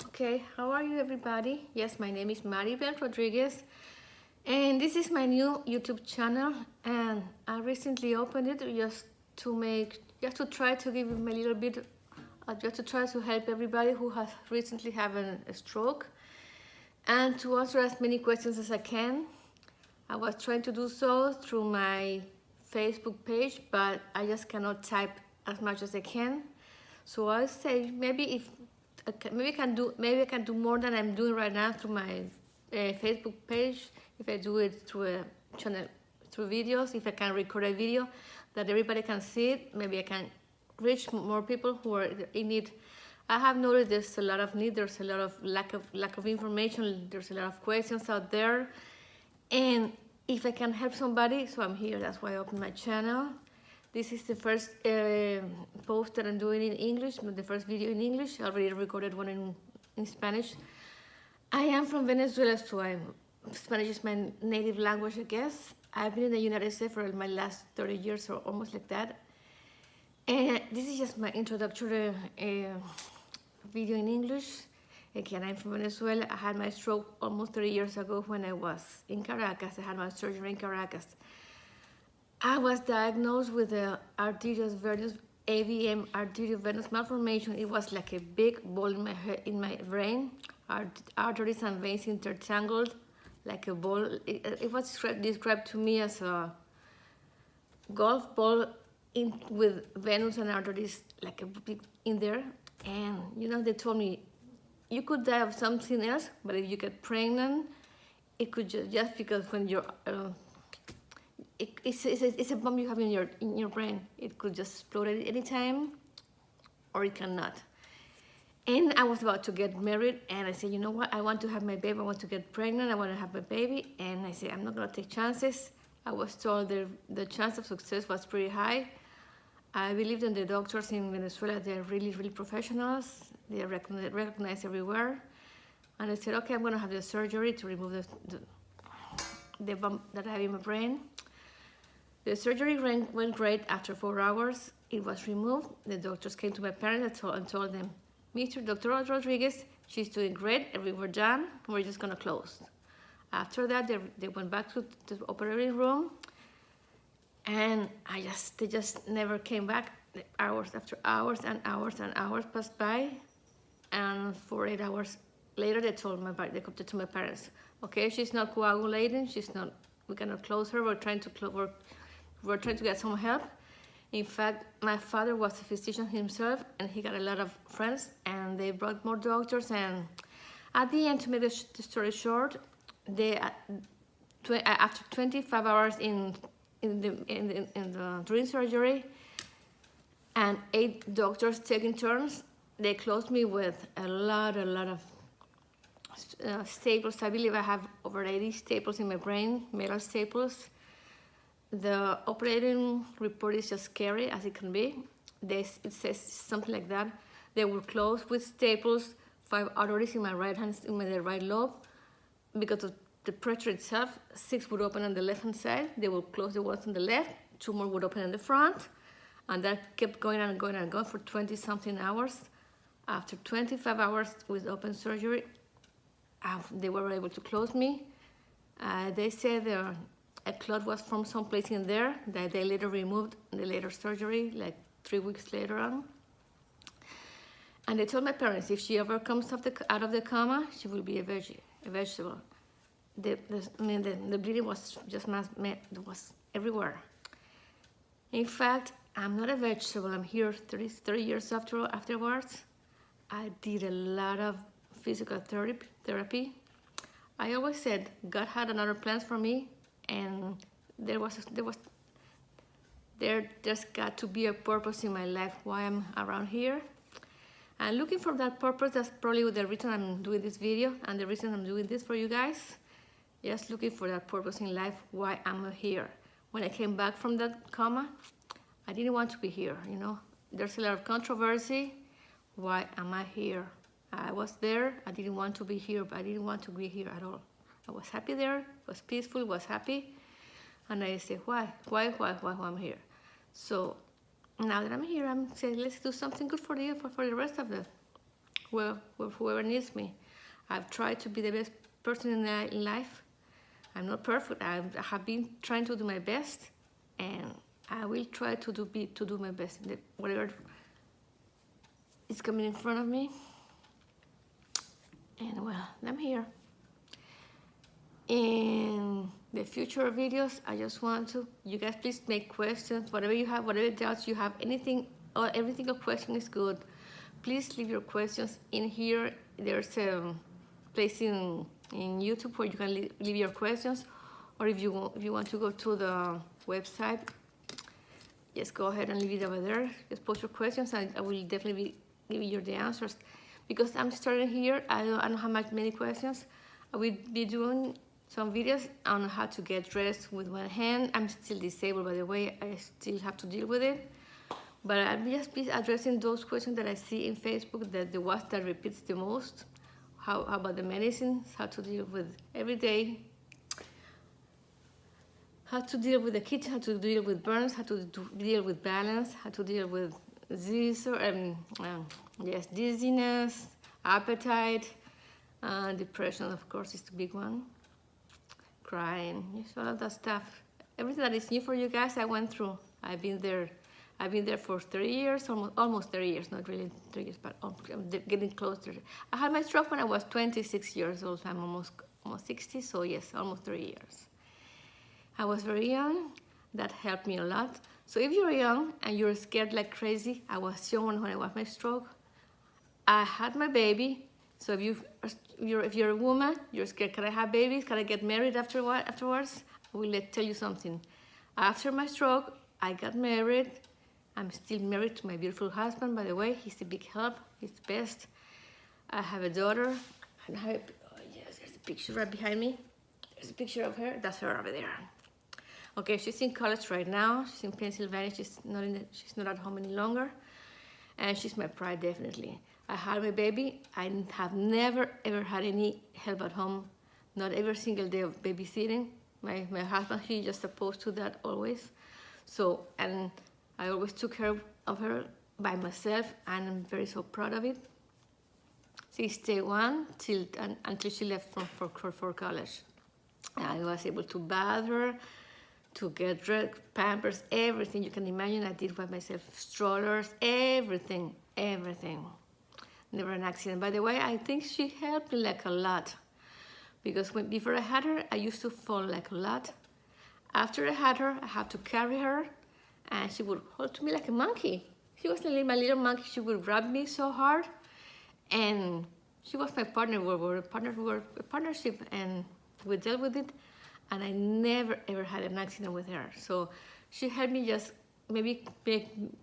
Okay, how are you everybody? Yes, my name is Maribel Rodriguez and this is my new YouTube channel, and I recently opened it just to try to give them a little bit, just to try to help everybody who has recently had a stroke and to answer as many questions as I can. I was trying to do so through my Facebook page, but I just cannot type as much as I can. So I say maybe maybe I can do more than I'm doing right now through my Facebook page. If I do it through a channel, through videos, if I can record a video that everybody can see it, maybe I can reach more people who are in need. I have noticed there's a lot of need. There's a lot of lack of information. There's a lot of questions out there, and if I can help somebody, so I'm here. That's why I opened my channel. This is the first post that I'm doing in English, the first video in English. I already recorded one in Spanish. I am from Venezuela, so Spanish is my native language, I guess. I've been in the United States for my last 30 years, or almost like that. And this is just my introductory video in English. Again, I'm from Venezuela. I had my stroke almost 30 years ago when I was in Caracas. I had my surgery in Caracas. I was diagnosed with the arterial venous AVM, arterial venous malformation. It was like a big ball in my head, in my brain. Arteries and veins intertangled like a ball. It was described to me as a golf ball with venous and arteries like a big in there. And they told me you could die of something else, but if you get pregnant, it could just because when you're it's a bomb you have in your brain. It could just explode at any time, or it cannot. And I was about to get married, and I said, you know what? I want to have my baby. I want to get pregnant. I want to have my baby. And I said, I'm not gonna take chances. I was told the chance of success was pretty high. I believed in the doctors in Venezuela. They're really, really professionals. They are recognized everywhere. And I said, okay, I'm gonna have the surgery to remove the bump that I have in my brain. The surgery went great. After 4 hours, it was removed. The doctors came to my parents and told them, Dr. Rodriguez, she's doing great, and we were done. We're just gonna close. After that, they went back to the operating room, and they just never came back. Hours after hours and hours and hours passed by, and 8 hours later, they told my parents, okay, she's not coagulating. We cannot close her. We're trying to get some help. In fact, my father was a physician himself, and he got a lot of friends, and they brought more doctors. And at the end, to make the story short, after 25 hours during surgery, and 8 doctors taking turns, they closed me with a lot of staples. I believe I have over 80 staples in my brain, metal staples. The operating report is just scary as it can be. It says something like that. They were closed with staples, 5 arteries in my right hand, in my right lobe. Because of the pressure itself, 6 would open on the left-hand side. They would close the ones on the left. 2 more would open in the front. And that kept going and going and going for 20-something hours. After 25 hours with open surgery, they were able to close me. They said a clot was from someplace in there that they later removed in the later surgery, like 3 weeks later on. And they told my parents if she ever comes out of the coma, she will be a vegetable. The bleeding was was everywhere. In fact, I'm not a vegetable. I'm here 30 years afterwards. I did a lot of physical therapy. I always said God had another plan for me, and there's got to be a purpose in my life why I'm around here. And looking for that purpose, that's probably the reason I'm doing this video and the reason I'm doing this for you guys. Just looking for that purpose in life, why I'm here. When I came back from that coma, I didn't want to be here, There's a lot of controversy. Why am I here? I was there, I didn't want to be here, but I didn't want to be here at all. I was happy there, was peaceful, was happy. And I said, why I'm here? So now that I'm here, I'm saying, let's do something good for the rest of the whoever needs me. I've tried to be the best person in life. I'm not perfect. I have been trying to do my best, and I will try to do my best. Whatever is coming in front of me. And well, I'm here. In the future videos, I just want to, you guys please make questions, whatever you have, whatever doubts you have, anything or every single question is good. Please leave your questions in here. There's a place in YouTube where you can leave your questions, or if you want to go to the website, just go ahead and leave it over there. Just post your questions, and I will definitely be giving you the answers. Because I'm starting here, I don't have many questions. I will be doing some videos on how to get dressed with one hand. I'm still disabled, by the way. I still have to deal with it. But I'll just be addressing those questions that I see in Facebook, the ones that repeats the most. How about the medicines? How to deal with every day? How to deal with the kids? How to deal with burns? How to deal with balance? How to deal with dizziness, appetite, depression, of course, is the big one. Crying, all of that stuff. Everything that is new for you guys, I went through. I've been there for 3 years, almost 30 years, not really 3 years, but I'm getting closer. I had my stroke when I was 26 years old. I'm almost 60, so yes, almost 3 years. I was very young. That helped me a lot. So if you're young and you're scared like crazy, I was young when I was my stroke. I had my baby. So if you're a woman, you're scared, can I have babies? Can I get married afterwards? I will tell you something. After my stroke, I got married. I'm still married to my beautiful husband, by the way. He's a big help. He's the best. I have a daughter. And yes, there's a picture right behind me. There's a picture of her. That's her over there. Okay, she's in college right now. She's in Pennsylvania. She's not at home any longer. And she's my pride, definitely. I had my baby. I have never, ever had any help at home. Not every single day of babysitting. My husband, he's just opposed to that always. So, and I always took care of her by myself, and I'm very so proud of it. Since day one until she left for college. I was able to bath her, to get dressed, Pampers, everything you can imagine. I did by myself, strollers, everything. Never an accident. By the way, I think she helped me like a lot, because before I had her, I used to fall like a lot. After I had her, I had to carry her, and she would hold to me like a monkey. She was like my little monkey. She would rub me so hard, and she was my partner. We were a partnership, and we dealt with it. And I never ever had an accident with her. So she helped me just maybe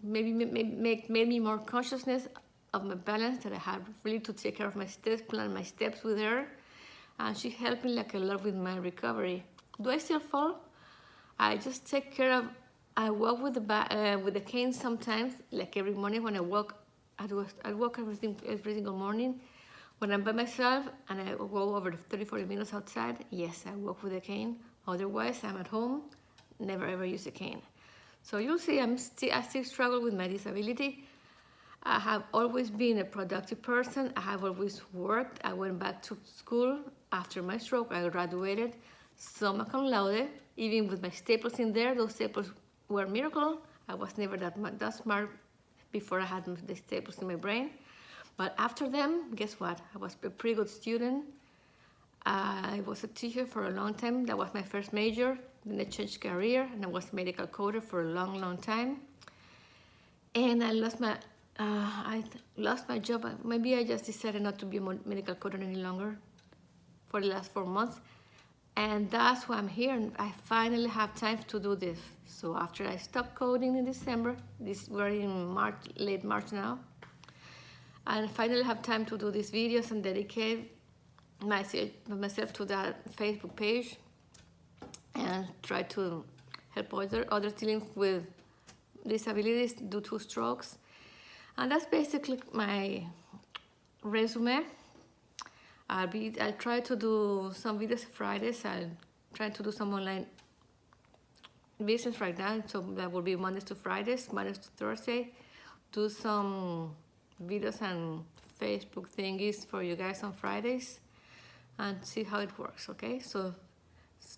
made me more consciousness of my balance, that I had really to take care of my steps, plan my steps with her. And she helped me like a lot with my recovery. Do I still fall? I just take care of, I walk with the cane sometimes, like every morning when I walk. I walk every single morning. When I'm by myself and I go over 30-40 minutes outside, yes, I walk with a cane. Otherwise, I'm at home, never ever use a cane. So you'll see I still struggle with my disability. I have always been a productive person. I have always worked. I went back to school after my stroke. I graduated, summa cum laude, even with my staples in there. Those staples were a miracle. I was never that smart before I had the staples in my brain. But after them, guess what? I was a pretty good student. I was a teacher for a long time. That was my first major. Then I changed career, and I was a medical coder for a long, long time. And I lost my job. Maybe I just decided not to be a medical coder any longer for the last 4 months. And that's why I'm here, and I finally have time to do this. So after I stopped coding in December, we're in March, late March now, I finally have time to do these videos and dedicate myself to that Facebook page and try to help others dealing with disabilities due to strokes. And that's basically my resume. I'll try to do some videos Fridays. I'll try to do some online business right now, so that will be Mondays to Fridays, Mondays to Thursday. Do some videos on Facebook thingies for you guys on Fridays and see how it works, okay? So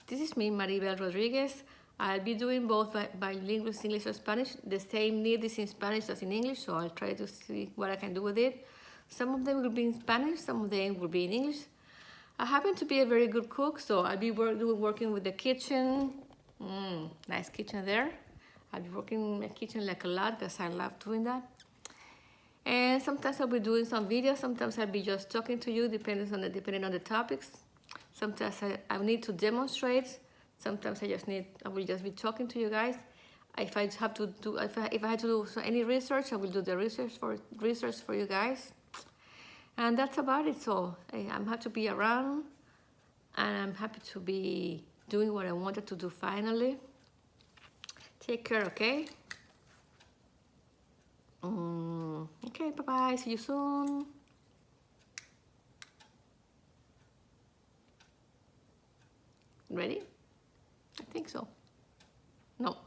this is me, Maribel Rodriguez. I'll be doing both bilingual English or Spanish. The same need is in Spanish as in English, so I'll try to see what I can do with it. Some of them will be in Spanish, some of them will be in English. I happen to be a very good cook, so I'll be working with the kitchen. Nice kitchen there. I'll be working in my kitchen like a lot because I love doing that. And sometimes I'll be doing some videos. Sometimes I'll be just talking to you, depending on the topics. Sometimes I need to demonstrate. Sometimes I will just be talking to you guys. If I had to do any research, I will do the research for you guys. And that's about it. So I'm happy to be around, and I'm happy to be doing what I wanted to do finally. Take care, okay? Okay, bye-bye. See you soon. Ready? I think so. No.